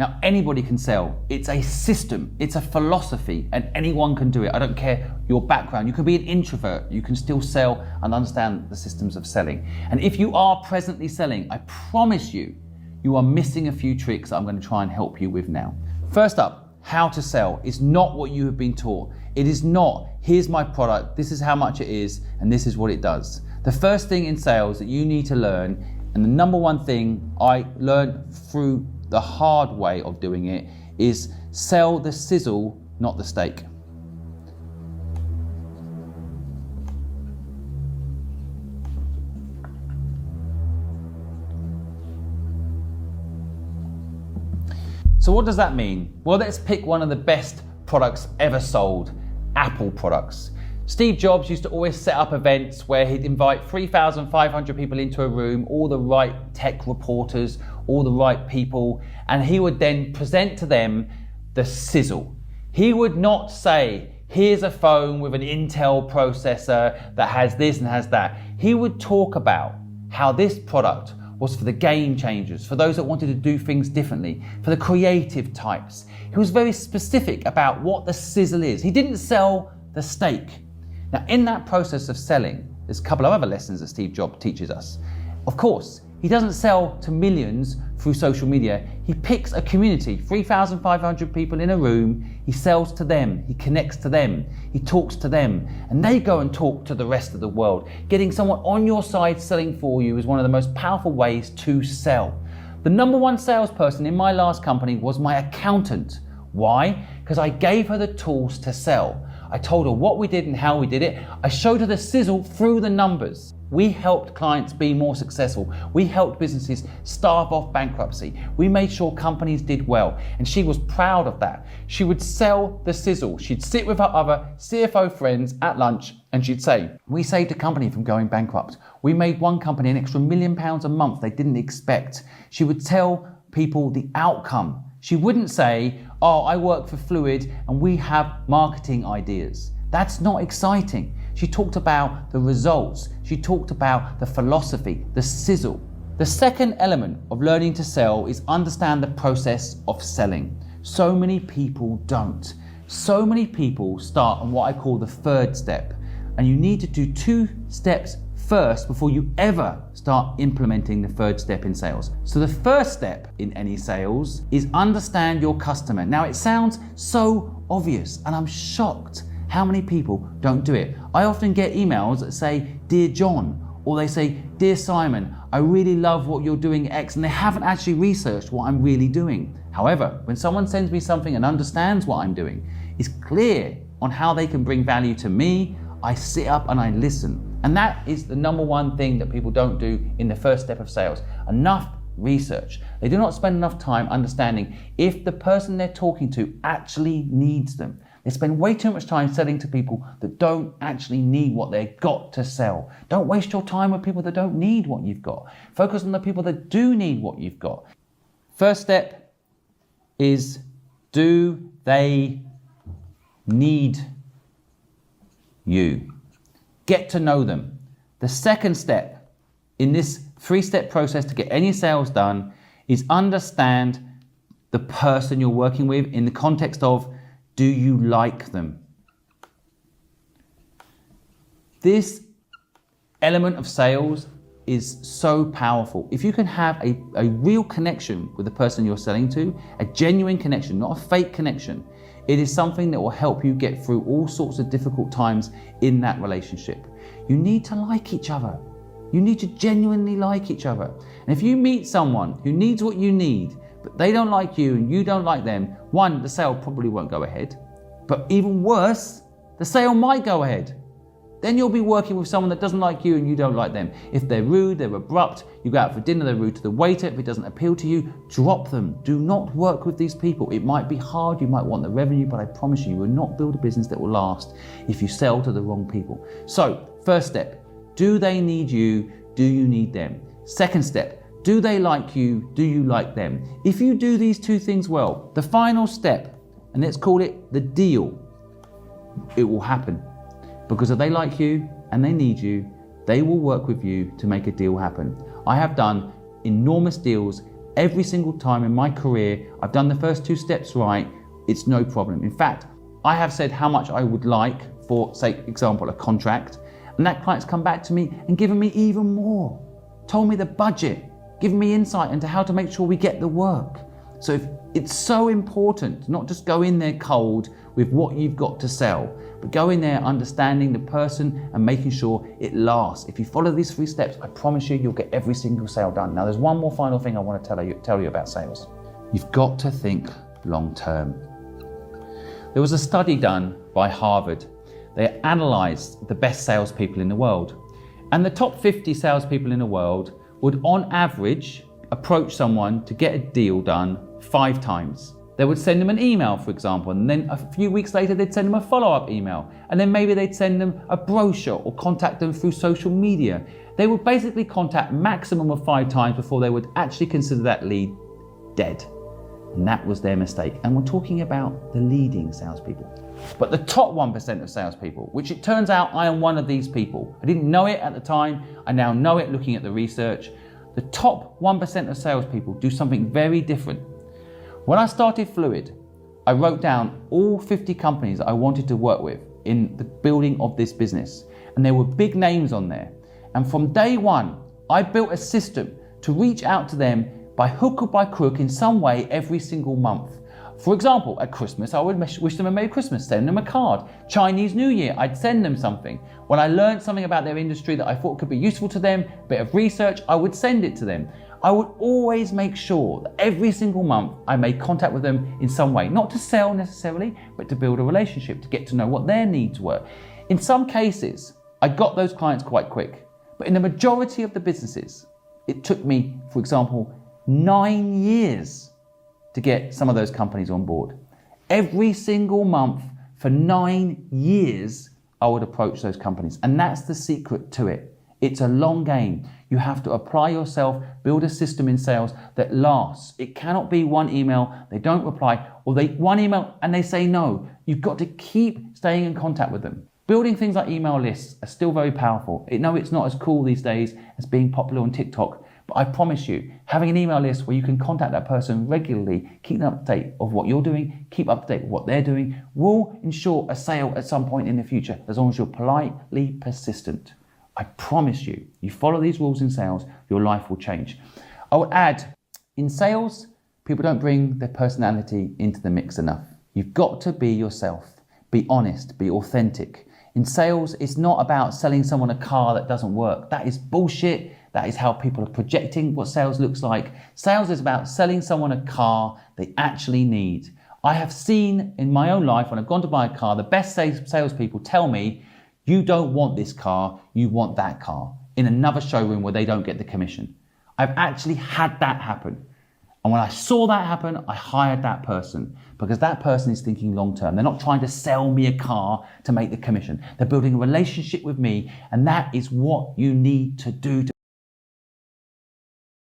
Now, anybody can sell. It's a system, it's a philosophy, and anyone can do it. I don't care your background. You can be an introvert, you can still sell and understand the systems of selling. And if you are presently selling, I promise you, you are missing a few tricks that I'm going to try and help you with now. First up, how to sell is not what you have been taught. It is not, here's my product, this is how much it is, and this is what it does. The first thing in sales that you need to learn, and the number one thing I learned through the hard way of doing it, is sell the sizzle, not the steak. So what does that mean? Well, let's pick one of the best products ever sold, Apple products. Steve Jobs used to always set up events where he'd invite 3,500 people into a room, all the right tech reporters, all the right people, and he would then present to them the sizzle. He would not say, here's a phone with an Intel processor that has this and has that. He would talk about how this product was for the game changers, for those that wanted to do things differently, for the creative types. He was very specific about what the sizzle is. He didn't sell the steak. Now, in that process of selling, there's a couple of other lessons that Steve Jobs teaches us. Of course, he doesn't sell to millions through social media. He picks a community, 3,500 people in a room. He sells to them. He connects to them. He talks to them. And they go and talk to the rest of the world. Getting someone on your side selling for you is one of the most powerful ways to sell. The number one salesperson in my last company was my accountant. Why? Because I gave her the tools to sell. I told her what we did and how we did it. I showed her the sizzle through the numbers. We helped clients be more successful. We helped businesses starve off bankruptcy. We made sure companies did well. And she was proud of that. She would sell the sizzle. She'd sit with her other CFO friends at lunch and she'd say, we saved a company from going bankrupt. We made one company an extra £1 million a month they didn't expect. She would tell people the outcome. She wouldn't say, oh, I work for Fluid and we have marketing ideas. That's not exciting. She talked about the results. She talked about the philosophy, the sizzle. The second element of learning to sell is understand the process of selling. So many people don't. So many people start on what I call the third step. And you need to do 2 steps first before you ever start implementing the third step in sales. So the first step in any sales is understand your customer. Now it sounds so obvious and I'm shocked how many people don't do it. I often get emails that say, Dear John, or they say, Dear Simon, I really love what you're doing X, and they haven't actually researched what I'm really doing. However, when someone sends me something and understands what I'm doing, is clear on how they can bring value to me, I sit up and I listen. And that is the number one thing that people don't do in the first step of sales. Enough research. They do not spend enough time understanding if the person they're talking to actually needs them. They spend way too much time selling to people that don't actually need what they've got to sell. Don't waste your time with people that don't need what you've got. Focus on the people that do need what you've got. First step is, do they need you? Get to know them. The second step in this 3-step process to get any sales done is understand the person you're working with in the context of, do you like them? This element of sales is so powerful. If you can have a real connection with the person you're selling to, a genuine connection, not a fake connection, it is something that will help you get through all sorts of difficult times in that relationship. You need to like each other. You need to genuinely like each other. And if you meet someone who needs what you need, but they don't like you and you don't like them, one, the sale probably won't go ahead. But even worse, the sale might go ahead. Then you'll be working with someone that doesn't like you and you don't like them. If they're rude, they're abrupt, you go out for dinner, they're rude to the waiter. If it doesn't appeal to you, drop them. Do not work with these people. It might be hard, you might want the revenue, but I promise you will not build a business that will last if you sell to the wrong people. So, first step, do they need you? Do you need them? Second step, do they like you? Do you like them? If you do these 2 things well, the final step, and let's call it the deal, it will happen. Because if they like you and they need you, they will work with you to make a deal happen. I have done enormous deals Every single time in my career, I've done the first 2 steps right, it's no problem. In fact, I have said how much I would like for, say, example, a contract, and that client's come back to me and given me even more, told me the budget, given me insight into how to make sure we get the work. So it's so important to not just go in there cold with what you've got to sell, but go in there understanding the person and making sure it lasts. If you follow these 3 steps, I promise you, you'll get every single sale done. Now, there's one more final thing I want to tell you about sales. You've got to think long term. There was a study done by Harvard. They analysed the best salespeople in the world. And the top 50 salespeople in the world would, on average, approach someone to get a deal done 5 times. They would send them an email, for example, and then a few weeks later they'd send them a follow-up email, and then maybe they'd send them a brochure or contact them through social media. They would basically contact maximum of 5 times before they would actually consider that lead dead. And that was their mistake. And we're talking about the leading salespeople. But the top 1% of salespeople, which it turns out I am one of these people. I didn't know it at the time. I now know it looking at the research. The top 1% of salespeople do something very different. When I started Fluid, I wrote down all 50 companies that I wanted to work with in the building of this business. And there were big names on there. And from day one, I built a system to reach out to them by hook or by crook in some way every single month. For example, at Christmas, I would wish them a Merry Christmas, send them a card. Chinese New Year, I'd send them something. When I learned something about their industry that I thought could be useful to them, a bit of research, I would send it to them. I would always make sure that every single month I made contact with them in some way, not to sell necessarily, but to build a relationship, to get to know what their needs were. In some cases, I got those clients quite quick, but in the majority of the businesses, it took me, for example, 9 years to get some of those companies on board. Every single month for 9 years, I would approach those companies. And that's the secret to it. It's a long game. You have to apply yourself, build a system in sales that lasts. It cannot be one email, they don't reply, or one email and they say no. You've got to keep staying in contact with them. Building things like email lists are still very powerful. No, it's not as cool these days as being popular on TikTok. But I promise you, having an email list where you can contact that person regularly, keep them up to date of what you're doing, keep up to date with what they're doing, will ensure a sale at some point in the future, as long as you're politely persistent. I promise you, you follow these rules in sales, your life will change. I would add, in sales, people don't bring their personality into the mix enough. You've got to be yourself, be honest, be authentic. In sales, it's not about selling someone a car that doesn't work. That is bullshit. That is how people are projecting what sales looks like. Sales is about selling someone a car they actually need. I have seen in my own life, when I've gone to buy a car, the best salespeople tell me, you don't want this car, you want that car, in another showroom where they don't get the commission. I've actually had that happen. And when I saw that happen, I hired that person, because that person is thinking long term. They're not trying to sell me a car to make the commission. They're building a relationship with me, and that is what you need to do to